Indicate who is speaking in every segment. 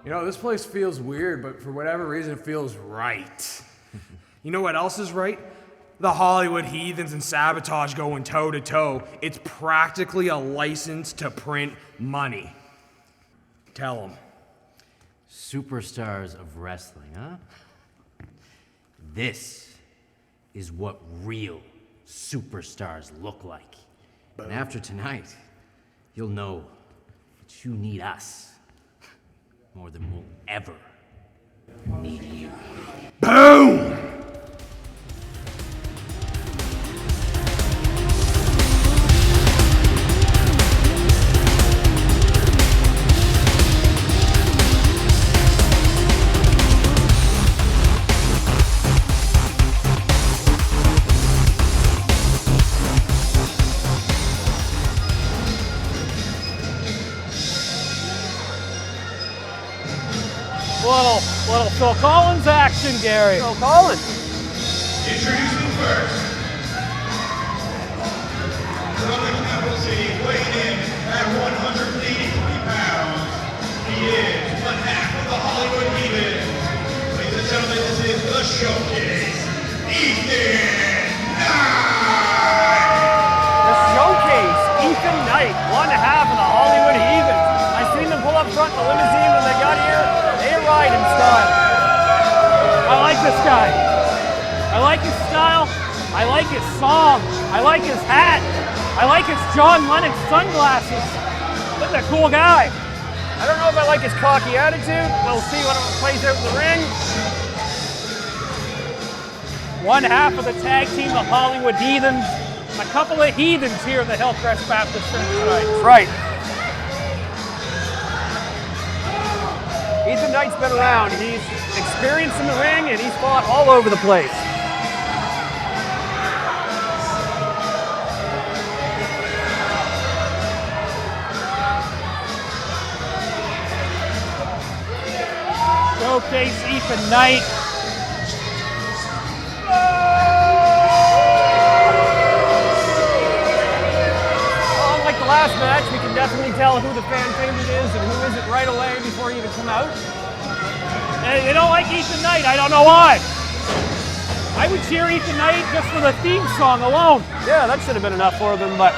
Speaker 1: You know, this place feels weird, but for whatever reason, it feels right. You know what else is right? The Hollywood Heathens and Sabotage going toe-to-toe. It's practically a license to print money. Tell them.
Speaker 2: Superstars of wrestling, huh? This is what real superstars look like. And after tonight, you'll know that you need us more than we'll ever need you.
Speaker 1: Boom!
Speaker 3: Little Phil Collins action, Gary.
Speaker 4: Phil Collins.
Speaker 5: Introducing first, from the capital city, weighing in at 183 pounds, he is one half of the Hollywood Heathens. Ladies and gentlemen, this is the Showcase, Ethan Knight.
Speaker 3: The Showcase, Ethan Knight, one half of the Hollywood Heathens. I seen them pull up front in the limousine when they got here. They ride in style. I like this guy. I like his style. I like his song. I like his hat. I like his John Lennon sunglasses. Look at that cool guy. I don't know if I like his cocky attitude. We'll see when it plays out in the ring. One half of the tag team, the Hollywood Heathens. A couple of heathens here at the Hillcrest Baptist Church tonight.
Speaker 4: Right. Ethan Knight's been around. He's experienced in the ring and he's fought all over the place.
Speaker 3: Showcase Ethan Knight. Unlike the last match, we can definitely tell who the fan favorite is and who isn't right away before you even come out. They don't like Ethan Knight, I don't know why. I would cheer Ethan Knight just for the theme song alone.
Speaker 4: Yeah, that should have been enough for them, but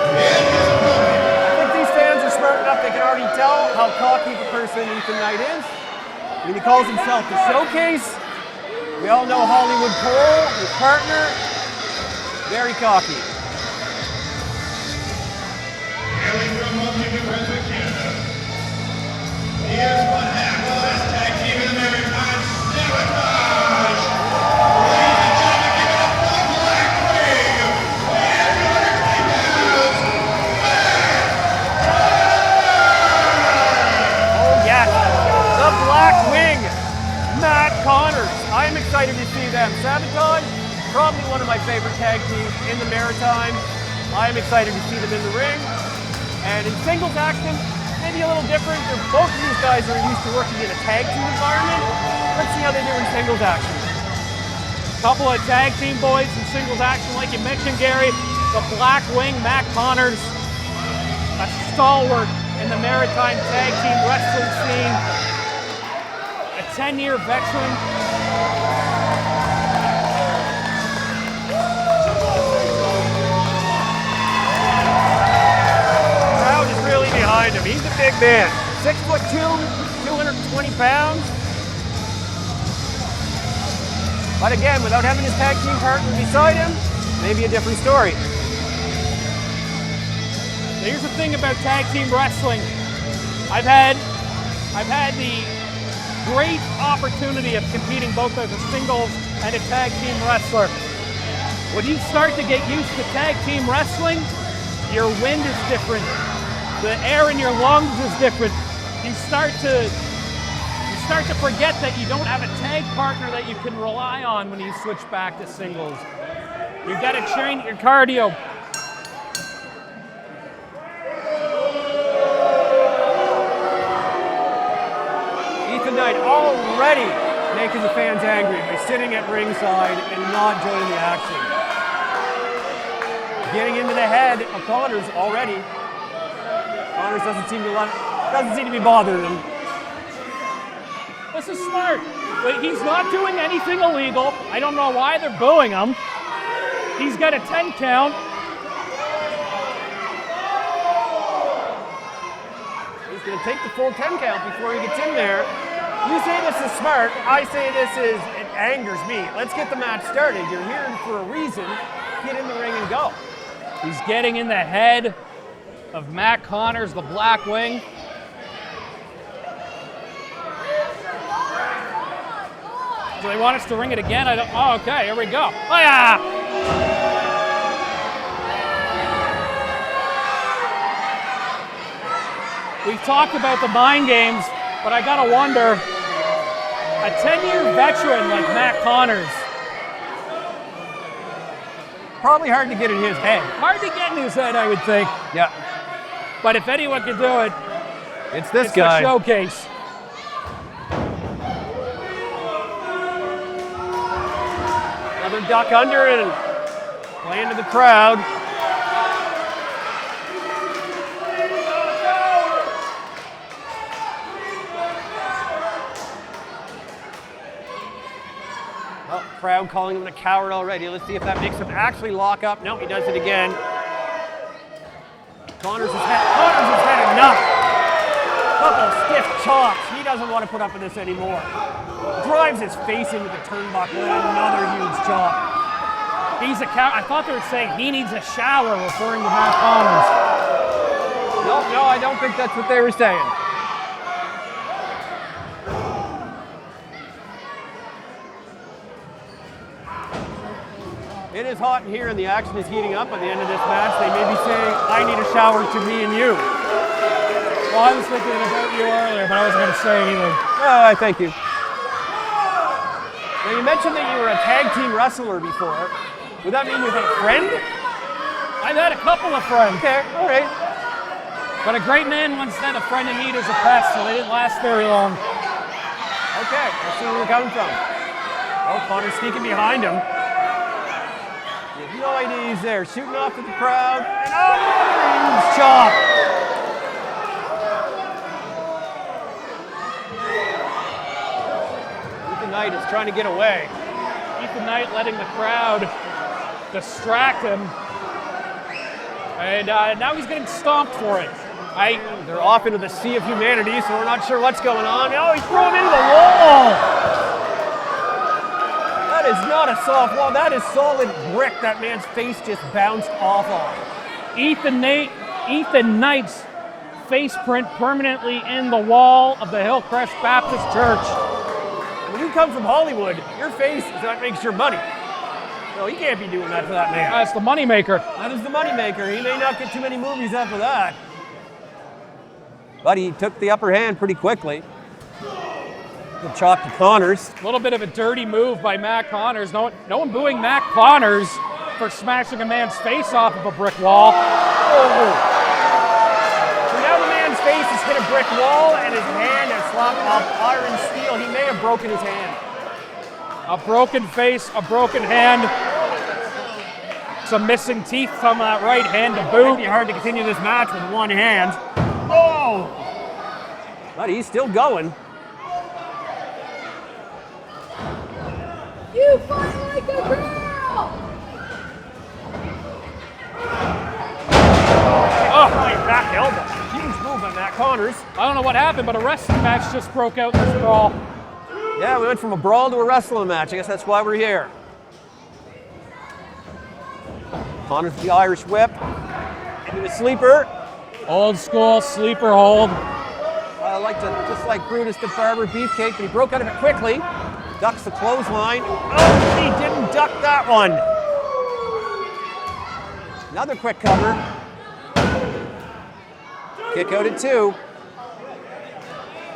Speaker 4: I think these fans are smart enough they can already tell how cocky the person Ethan Knight is. I mean, he calls himself the Showcase. We all know Hollywood Cole, his partner. Very cocky.
Speaker 5: Hailing from Brunswick, Canada, he is one half of the best tag team in the maritime, Sabotage. Ladies and gentlemen, give it up for the Black Wing, and 210 pounds,
Speaker 3: Oh yes, the Black Wing, Matt Connors. I'm excited to see them. Sabotage, probably one of my favorite tag teams in the Maritime. I'm excited to see them in the ring. And in singles action, maybe a little different. Both of these guys are used to working in a tag team environment. Let's see how they do in singles action. Couple of tag team boys in singles action, like you mentioned, Gary. The Black Wing, Matt Connors, a stalwart in the Maritime tag team wrestling scene. A 10-year veteran. Crowd is really behind him. He's a big man. 6'2", 220 pounds. But again, without having his tag team partner beside him, maybe a different story. Here's the thing about tag team wrestling. I've had the great opportunity of competing both as a singles and a tag team wrestler. When you start to get used to tag team wrestling, your wind is different. The air in your lungs is different. You start to forget that you don't have a tag partner that you can rely on when you switch back to singles. You gotta train your cardio.
Speaker 4: Ethan Knight already making the fans angry by sitting at ringside and not joining the action. Getting into the head of Connors already. Connors doesn't seem to be bothering him.
Speaker 3: This is smart. Wait, he's not doing anything illegal. I don't know why they're booing him. He's got a 10 count.
Speaker 4: He's going to take the full 10 count before he gets in there. You say this is smart. I say it angers me. Let's get the match started. You're here for a reason. Get in the ring and go.
Speaker 3: He's getting in the head of Matt Connors, the Black Wing. Do they want us to ring it again? Oh, okay, here we go. Oh, yeah! We've talked about the mind games, but I gotta wonder, a 10-year veteran like Matt Connors.
Speaker 4: Probably hard to get in his head.
Speaker 3: Hard to get in his head, I would think.
Speaker 4: Yeah.
Speaker 3: But if anyone could do it,
Speaker 4: It's this
Speaker 3: it's
Speaker 4: guy.
Speaker 3: the Showcase.
Speaker 4: Another duck under and play into the crowd. Oh, crowd calling him a coward already. Let's see if that makes him actually lock up. No, he does it again. Connors has had enough. Couple stiff chops. He doesn't want to put up with this anymore. Drives his face into the turnbuckle and another huge chop.
Speaker 3: He's a cow. I thought they were saying he needs a shower, referring to Matt Connors.
Speaker 4: No, I don't think that's what they were saying. It is hot in here and the action is heating up. At the end of this match, they may be saying, I need a shower to me and you.
Speaker 3: Well, I was thinking about you earlier, but I wasn't going to say anything.
Speaker 4: Oh, thank you. Now, you mentioned that you were a tag team wrestler before. Would that mean you had a friend?
Speaker 3: I've had a couple of friends.
Speaker 4: Okay, all right.
Speaker 3: But a great man once said a friend in need is a pest, so they didn't last very long.
Speaker 4: Okay, let's see where we're coming from. Oh, Connor's sneaking behind him. You have no idea he's there. Shooting off at the crowd. And huge chop. Ethan Knight is trying to get away.
Speaker 3: Ethan Knight letting the crowd distract him. And now he's getting stomped for it.
Speaker 4: They're off into the sea of humanity, so we're not sure what's going on. Oh, he threw him into the wall. That is not a soft wall. That is solid brick. That man's face just bounced off of.
Speaker 3: Ethan Knight's face print permanently in the wall of the Hillcrest Baptist Church.
Speaker 4: When you come from Hollywood, your face is what makes your money. No, he can't be doing that for that man.
Speaker 3: That's the moneymaker.
Speaker 4: That is the moneymaker. He may not get too many movies after that. But he took the upper hand pretty quickly. Good chop to Connors.
Speaker 3: A little bit of a dirty move by Matt Connors. No one booing Matt Connors for smashing a man's face off of a brick wall.
Speaker 4: Oh. So now the man's face has hit a brick wall and his hand has slapped off iron steel. He may have broken his hand.
Speaker 3: A broken face, a broken hand. Some missing teeth from that right hand to
Speaker 4: It
Speaker 3: boot.
Speaker 4: might be hard to continue this match with one hand. Oh! But he's still going.
Speaker 6: You fight like a girl!
Speaker 4: Oh, back elbow. Huge move by Matt Connors.
Speaker 3: I don't know what happened, but a wrestling match just broke out in this brawl.
Speaker 4: Yeah, we went from a brawl to a wrestling match. I guess that's why we're here. Connors with the Irish whip. Into the sleeper.
Speaker 3: Old school sleeper hold.
Speaker 4: Just like Brutus the Barber Beefcake, but he broke out of it quickly. Ducks the clothesline. Oh, he didn't duck that one. Another quick cover. Kick out at 2.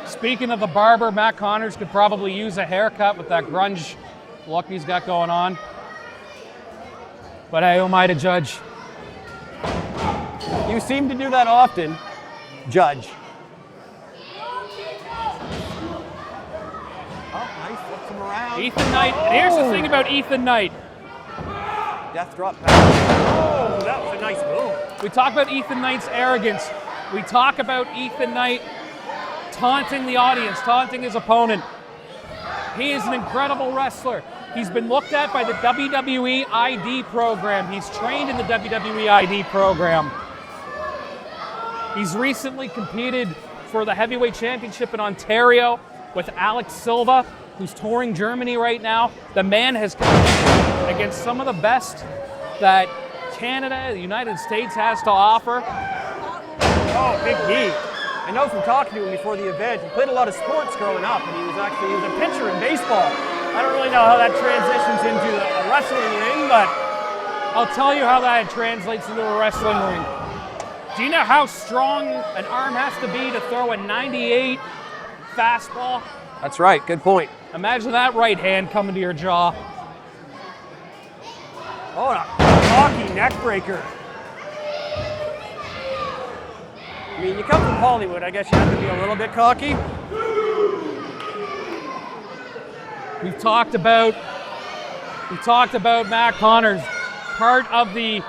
Speaker 3: Speaking of the barber, Matt Connors could probably use a haircut with that grunge look he's got going on. But hey, who am I to judge?
Speaker 4: You seem to do that often, Judge. Oh, nice. Flips him around.
Speaker 3: Ethan Knight. And here's the thing about Ethan Knight.
Speaker 4: Death drop back. Oh, that was a nice move.
Speaker 3: We talk about Ethan Knight's arrogance. We talk about Ethan Knight taunting the audience, taunting his opponent. He is an incredible wrestler. He's been looked at by the WWE ID program. He's trained in the WWE ID program. He's recently competed for the heavyweight championship in Ontario with Alex Silva, who's touring Germany right now. The man has competed against some of the best that Canada, the United States has to offer.
Speaker 4: Oh, big knee. I know from talking to him before the event, he played a lot of sports growing up, and he was a pitcher in baseball. I don't really know how that transitions into a wrestling ring, but
Speaker 3: I'll tell you how that translates into a wrestling ring. Do you know how strong an arm has to be to throw a 98 fastball?
Speaker 4: that's right, good point.
Speaker 3: Imagine that right hand coming to your jaw.
Speaker 4: Oh, a cocky neck breaker. I mean, you come from Hollywood, I guess you have to be a little bit cocky.
Speaker 3: We've talked about Matt Connors, part of the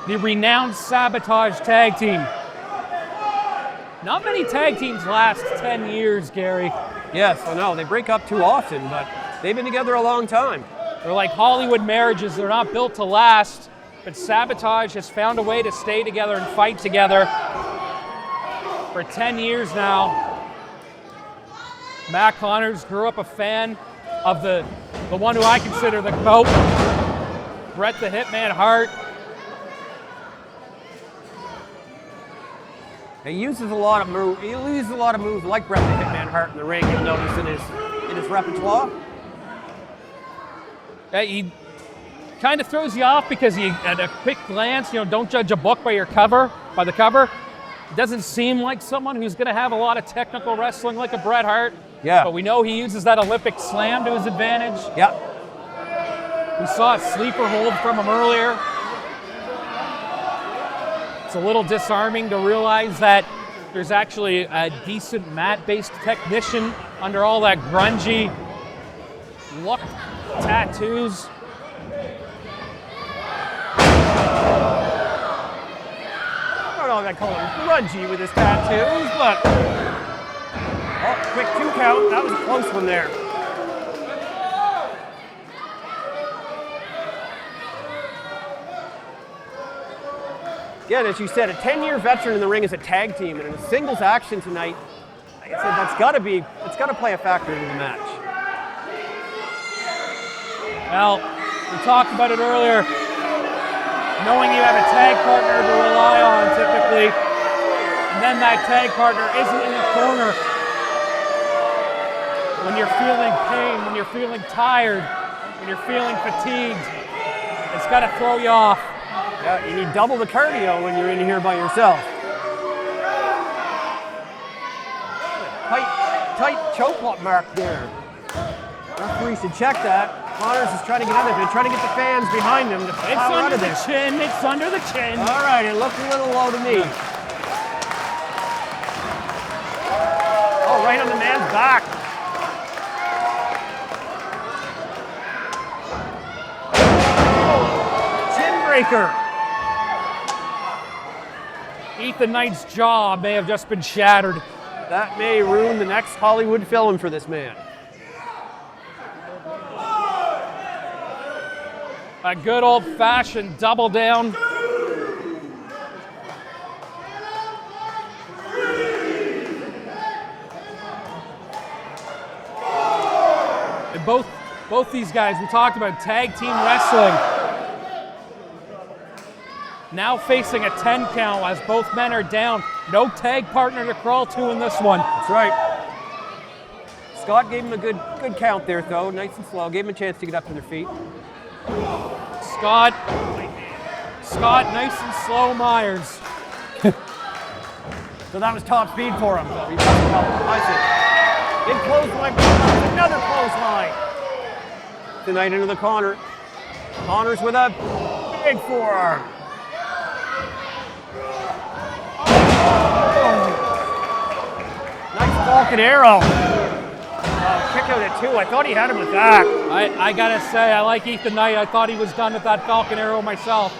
Speaker 3: renowned Sabotage tag team. Not many tag teams last 10 years, Gary.
Speaker 4: Yes, I know, they break up too often, but they've been together a long time.
Speaker 3: They're like Hollywood marriages, they're not built to last, but Sabotage has found a way to stay together and fight together for 10 years now. Matt Connors grew up a fan of the one who I consider the GOAT, Bret the Hitman Hart.
Speaker 4: He uses a lot of moves. He uses a lot of moves like Bret the Hitman Hart in the ring. You'll notice in his repertoire.
Speaker 3: He kind of throws you off because at a quick glance, don't judge a book by the cover. It doesn't seem like someone who's going to have a lot of technical wrestling like a Bret Hart.
Speaker 4: Yeah.
Speaker 3: But we know he uses that Olympic slam to his advantage.
Speaker 4: Yeah.
Speaker 3: We saw a sleeper hold from him earlier. It's a little disarming to realize that there's actually a decent mat-based technician under all that grungy look, tattoos.
Speaker 4: I don't know if I call him grungy with his tattoos, but quick 2 count. That was a close one there. Again, as you said, a 10-year veteran in the ring as a tag team, and in a singles action tonight, like I said, it's got to play a factor in the match.
Speaker 3: Well, we talked about it earlier. Knowing you have a tag partner to rely on typically, and then that tag partner isn't in the corner. When you're feeling pain, when you're feeling tired, when you're feeling fatigued, it's got to throw you off.
Speaker 4: Yeah, you need double the cardio when you're in here by yourself. Tight choke mark there. Referee should check that. Connors is trying to get out of it, trying to get the fans behind him to power out of this.
Speaker 3: It's under the chin.
Speaker 4: All right, it looked a little low to me. Oh, right on the man's back. Chin breaker.
Speaker 3: Ethan Knight's jaw may have just been shattered.
Speaker 4: That may ruin the next Hollywood film for this man.
Speaker 3: A good old-fashioned double down. And both these guys, we talked about tag team wrestling. Now facing a 10 count as both men are down. No tag partner to crawl to in this one.
Speaker 4: That's right. Scott gave him a good count there, though, nice and slow. Gave him a chance to get up to their feet.
Speaker 3: Scott, nice and slow, Myers.
Speaker 4: So that was top speed for him. So he I see. Big clothesline. Another clothesline. Tonight into the corner. Connors with a big forearm. Nice Falcon arrow. Kick out at 2. I thought he had him with that.
Speaker 3: I gotta say, I like Ethan Knight. I thought he was done with that Falcon arrow myself.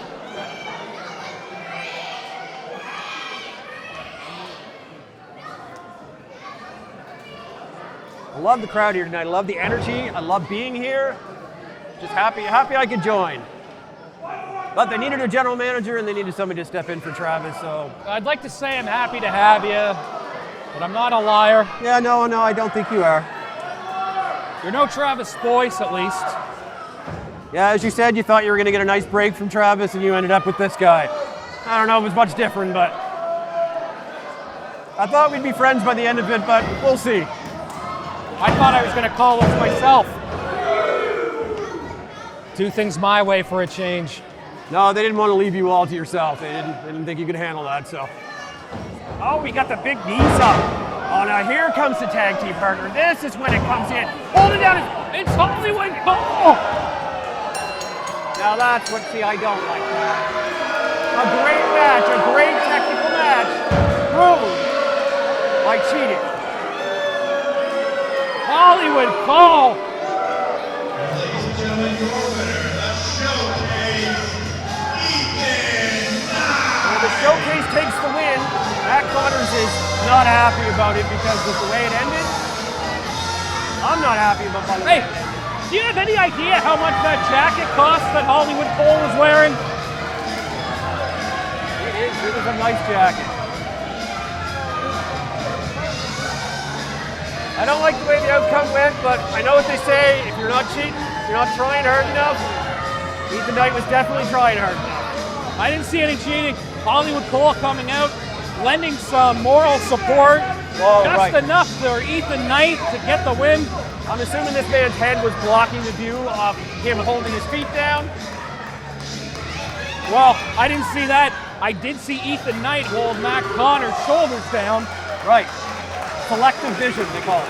Speaker 4: I love the crowd here tonight. I love the energy. I love being here. Just happy I could join. But they needed a general manager and they needed somebody to step in for Travis, so.
Speaker 3: I'd like to say I'm happy to have you, but I'm not a liar.
Speaker 4: Yeah, no, I don't think you are.
Speaker 3: You're no Travis Boyce, at least.
Speaker 4: Yeah, as you said, you thought you were going to get a nice break from Travis and you ended up with this guy. I don't know if it was much different, but I thought we'd be friends by the end of it, but we'll see.
Speaker 3: I thought I was going to call this myself. Do things my way for a change.
Speaker 4: No, they didn't want to leave you all to yourself. They didn't think you could handle that, so. Oh, we got the big knees up. Oh, now here comes the tag team partner. This is when it comes in. Hold it down.
Speaker 3: It's Hollywood. Oh!
Speaker 4: Now that's what, see, I don't like that. A great match, a great technical match. Ruined by cheating.
Speaker 3: Hollywood call.
Speaker 5: Ladies and gentlemen, your winner, the Showcase, Ethan Knight.
Speaker 4: Well, the Showcase takes the win. Matt Connors is not happy about it because of the way it ended. I'm not happy about the way it ended.
Speaker 3: Do you have any idea how much that jacket cost that Hollywood Cole was wearing?
Speaker 4: It is a nice jacket. I don't like the way the outcome went, but I know what they say. If you're not cheating, you're not trying hard enough. Ethan Knight was definitely trying hard enough.
Speaker 3: I didn't see any cheating. Hollywood Cole coming out, lending some moral support.
Speaker 4: Oh,
Speaker 3: just
Speaker 4: right.
Speaker 3: enough for Ethan Knight to get the win.
Speaker 4: I'm assuming this man's head was blocking the view of him holding his feet down.
Speaker 3: Well, I didn't see that. I did see Ethan Knight hold Matt Connor's shoulders down.
Speaker 4: Right. Selective vision, they call it.